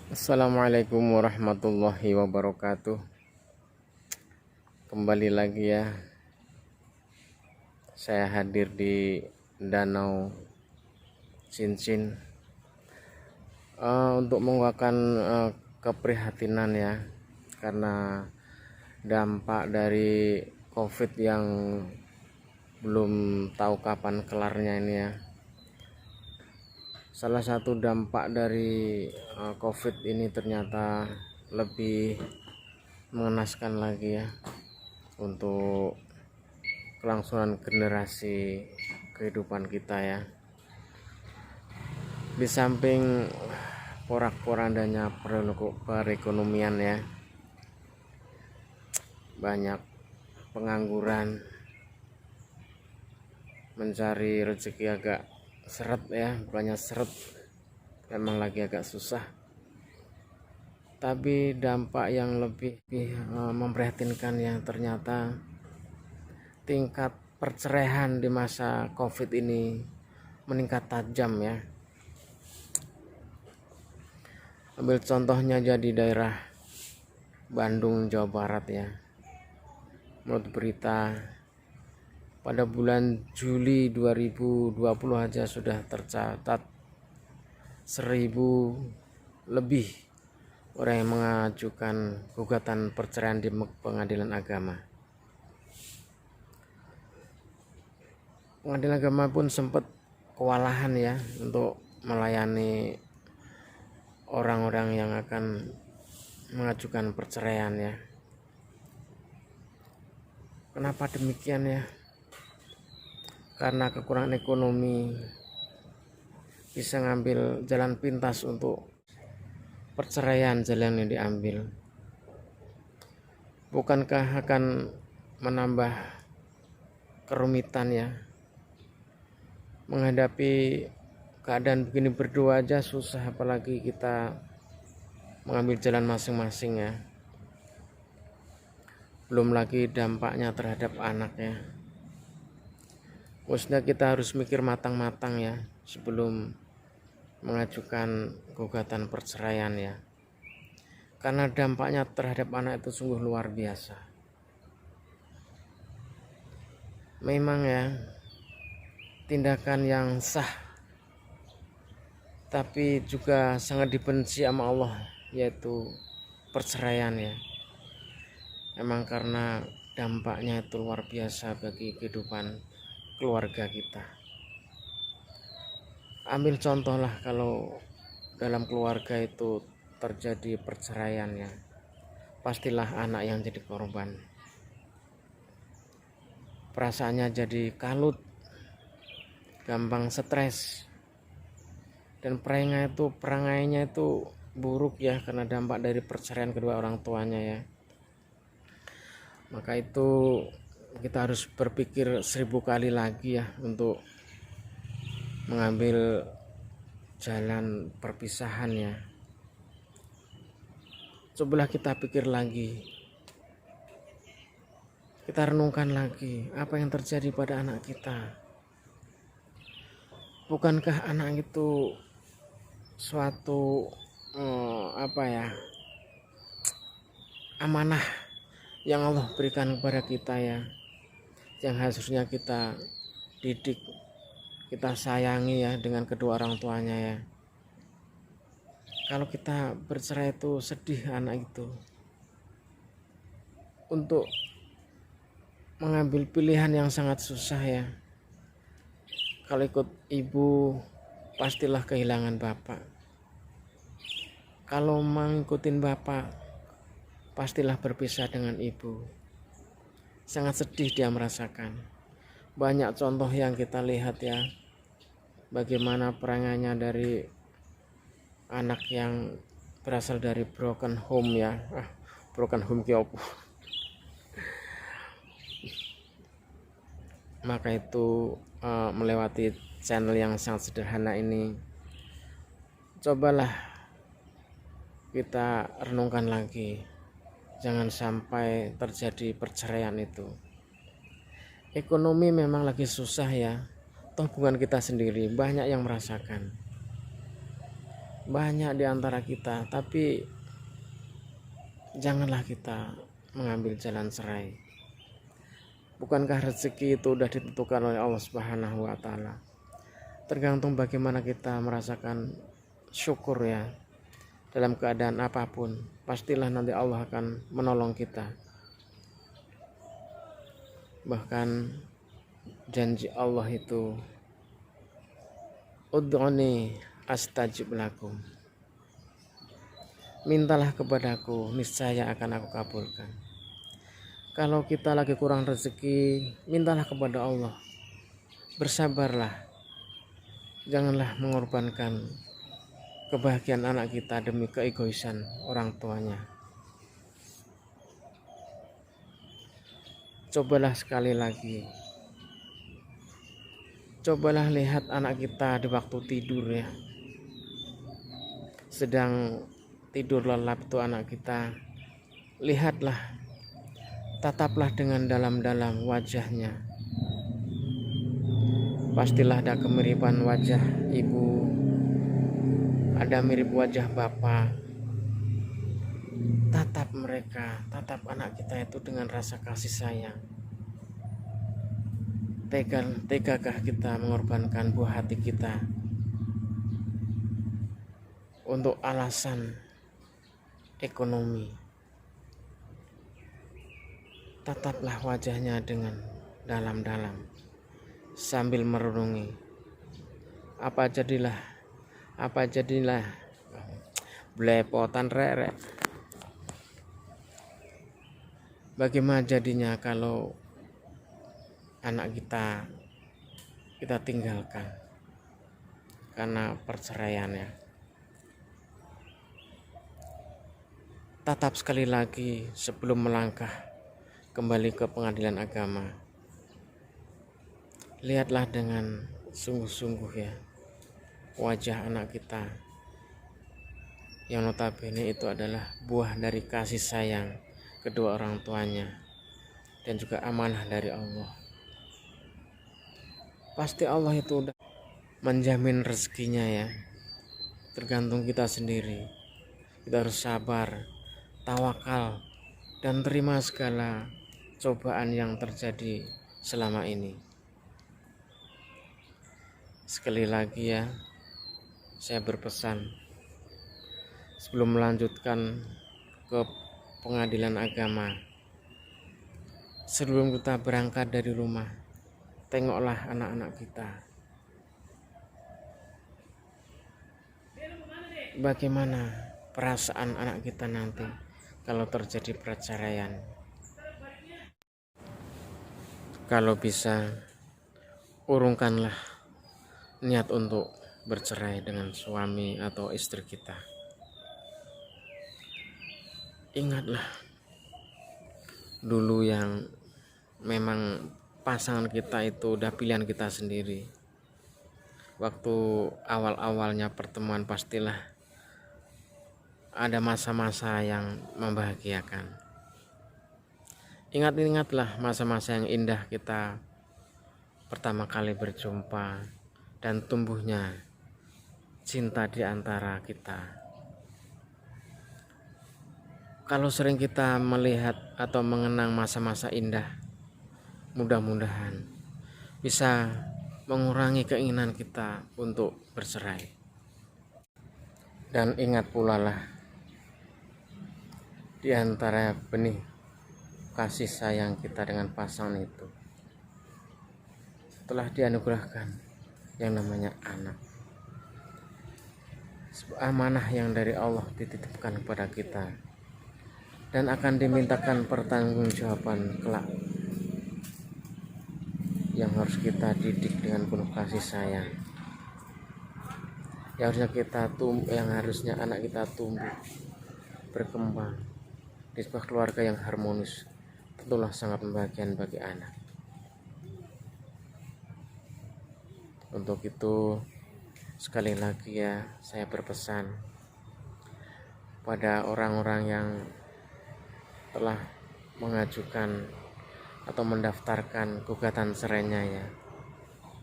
Assalamualaikum warahmatullahi wabarakatuh. Kembali lagi ya, saya hadir di Danau Cincin untuk mengungkapkan keprihatinan ya, karena dampak dari COVID yang belum tahu kapan kelarnya ini ya. Salah satu dampak dari COVID ini ternyata lebih mengenaskan lagi ya, untuk kelangsungan generasi kehidupan kita ya. Di samping porak-porandanya perekonomian ya, banyak pengangguran, mencari rezeki agak seret ya, banyak seret, memang lagi agak susah. Tapi dampak yang lebih memprihatinkan ya, ternyata tingkat perceraian di masa COVID ini meningkat tajam ya. Ambil contohnya aja di daerah Bandung, Jawa Barat ya. Menurut berita, pada bulan Juli 2020 aja sudah tercatat 1.000 lebih orang yang mengajukan gugatan perceraian di pengadilan agama. Pengadilan agama pun sempat kewalahan ya untuk melayani orang-orang yang akan mengajukan perceraian ya. Kenapa demikian ya? Karena kekurangan ekonomi, bisa ngambil jalan pintas untuk perceraian jalan yang diambil. Bukankah akan menambah kerumitan ya? Menghadapi keadaan begini berdua aja susah, apalagi kita mengambil jalan masing-masing ya. Belum lagi dampaknya terhadap anaknya. Maksudnya kita harus mikir matang-matang ya sebelum mengajukan gugatan perceraian ya, karena dampaknya terhadap anak itu sungguh luar biasa. Memang ya, tindakan yang sah tapi juga sangat dibenci sama Allah, yaitu perceraian ya. Emang karena dampaknya itu luar biasa bagi kehidupan keluarga kita. Ambil contoh lah, kalau dalam keluarga itu terjadi perceraian ya, pastilah anak yang jadi korban. Perasaannya jadi kalut, gampang stres, dan perangainya itu buruk ya, karena dampak dari perceraian kedua orang tuanya ya. Maka itu kita harus berpikir 1000 kali lagi ya untuk mengambil jalan perpisahan ya. Cobalah kita pikir lagi, kita renungkan lagi apa yang terjadi pada anak kita. Bukankah anak itu suatu amanah yang Allah berikan kepada kita ya, yang harusnya kita didik, kita sayangi ya dengan kedua orang tuanya ya. Kalau kita bercerai itu sedih anak itu untuk mengambil pilihan yang sangat susah ya. Kalau ikut ibu pastilah kehilangan bapak. Kalau mengikutin bapak pastilah berpisah dengan ibu. Sangat sedih dia merasakan. Banyak contoh yang kita lihat ya, bagaimana perangainya dari anak yang berasal dari broken home ya. Broken home kiopo. Maka itu melewati channel yang sangat sederhana ini, cobalah kita renungkan lagi, jangan sampai terjadi perceraian itu. Ekonomi memang lagi susah ya, toh bukan kita sendiri, banyak yang merasakan. banyak di antara kita, tapi janganlah kita mengambil jalan serai. Bukankah rezeki itu sudah ditentukan oleh Allah Subhanahu wa taala? Tergantung bagaimana kita merasakan syukur ya. Dalam keadaan apapun, pastilah nanti Allah akan menolong kita. Bahkan janji Allah itu, ud'uni astajib lakum. Mintalah kepadaku, niscaya akan aku kabulkan. Kalau kita lagi kurang rezeki, mintalah kepada Allah. Bersabarlah. Janganlah mengorbankan kebahagiaan anak kita demi keegoisan orang tuanya. Cobalah sekali lagi. Cobalah lihat anak kita di waktu tidur ya. Sedang tidur lelap itu anak kita. Lihatlah, tataplah dengan dalam-dalam wajahnya. Pastilah ada kemiripan wajah ibu, ada mirip wajah bapak. Tatap mereka, tatap anak kita itu dengan rasa kasih sayang. Tegakah kita mengorbankan buah hati kita untuk alasan ekonomi? Tataplah wajahnya dengan dalam-dalam sambil merenungi apa jadilah belepotan rek. Bagaimana jadinya kalau anak kita tinggalkan karena perceraian ya. Tatap sekali lagi sebelum melangkah kembali ke pengadilan agama. Lihatlah dengan sungguh-sungguh ya wajah anak kita yang notabene itu adalah buah dari kasih sayang kedua orang tuanya dan juga amanah dari Allah. Pasti Allah itu udah menjamin rezekinya ya. Tergantung kita sendiri. Kita harus sabar, tawakal, dan terima segala cobaan yang terjadi selama ini. Sekali lagi ya, saya berpesan sebelum melanjutkan ke pengadilan agama, sebelum kita berangkat dari rumah, tengoklah anak-anak kita. Bagaimana perasaan anak kita nanti kalau terjadi perceraian? Kalau bisa, urungkanlah niat untuk bercerai dengan suami atau istri kita. Ingatlah dulu yang memang pasangan kita itu udah pilihan kita sendiri. Waktu awal-awalnya pertemuan pastilah ada masa-masa yang membahagiakan. Ingatlah masa-masa yang indah kita pertama kali berjumpa dan tumbuhnya cinta di antara kita. Kalau sering kita melihat atau mengenang masa-masa indah, mudah-mudahan bisa mengurangi keinginan kita untuk bercerai. Dan ingat pula lah, di antara benih kasih sayang kita dengan pasangan itu telah dianugerahkan yang namanya anak. Sebuah amanah yang dari Allah dititipkan kepada kita dan akan dimintakan pertanggungjawaban kelak yang harus kita didik dengan penuh kasih sayang. Yang harusnya anak kita tumbuh berkembang di sebuah keluarga yang harmonis, tentulah sangat membahagiakan bagi anak. Untuk itu sekali lagi ya, saya berpesan pada orang-orang yang telah mengajukan atau mendaftarkan gugatan cerainya ya,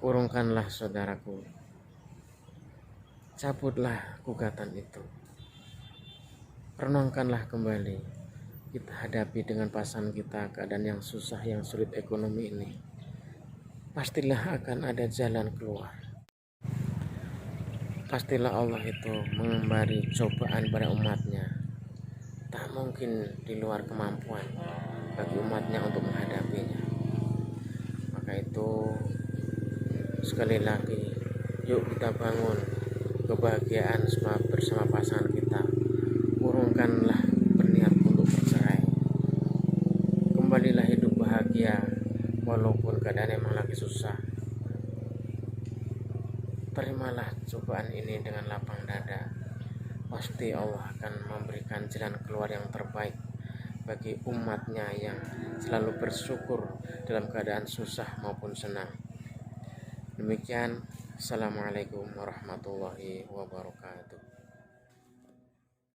urungkanlah saudaraku. cabutlah gugatan itu. Renungkanlah kembali, kita hadapi dengan pasangan kita keadaan yang susah, yang sulit ekonomi ini. Pastilah akan ada jalan keluar. Pastilah Allah itu mengembari cobaan pada umatnya. Tak mungkin di luar kemampuan bagi umatnya untuk menghadapinya. Maka itu sekali lagi, yuk kita bangun kebahagiaan bersama pasangan kita. Urungkanlah berniat untuk bercerai. Kembalilah hidup bahagia walaupun keadaan emang lagi susah. Terimalah cobaan ini dengan lapang dada. Pasti Allah akan memberikan jalan keluar yang terbaik bagi umatnya yang selalu bersyukur dalam keadaan susah maupun senang. Demikian, Assalamualaikum warahmatullahi wabarakatuh.